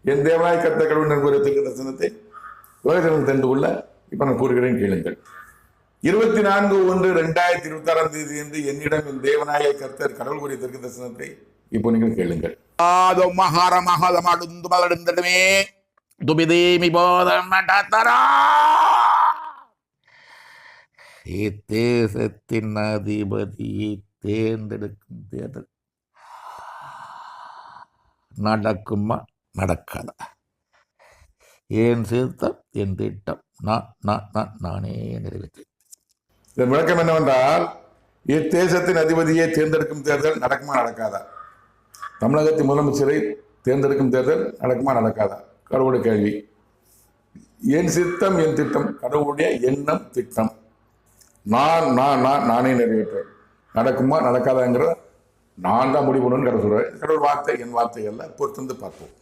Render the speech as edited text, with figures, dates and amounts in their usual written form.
என் தேவனாய் கர்த்தர் கடவுள் நண்பர் தீர்க்க தரிசனத்தை உலகத்தில் தெரிந்து கொள்ள இப்ப நான் கூறுகிறேன் கேளுங்கள். 24/1/2026 என்று என்னிடம் என் தேவனாய கர்த்தர் கடவுள் கூறிய தீர்க்க தரிசனத்தை இப்போ நீங்கள் கேளுங்கள். தேசத்தின் அதிபதியை தேர்ந்தெடுக்கும் தேர்தல் நடக்குமா நடக்காதா? என் சித்தம் என் திட்டம் நானே நிறைவேற்றேன். இதன் விளக்கம் என்னவென்றால், இத்தேசத்தின் அதிபதியை தேர்ந்தெடுக்கும் தேர்தல் நடக்குமா நடக்காதா? தமிழகத்தின் முதலமைச்சரை தேர்ந்தெடுக்கும் தேர்தல் நடக்குமா நடக்காதா? கடவுளுடைய கேள்வி. என் சித்தம் என் திட்டம், கடவுளுடைய எண்ணம் திட்டம் நானே நிறைவேற்றேன். நடக்குமா நடக்காதாங்கிற நான் தான் முடிவு பண்ணணும்னு கடவுள் சொல்றேன். கடவுள் வார்த்தை என் வார்த்தை அல்ல. பொறுத்திருந்து பார்ப்போம்.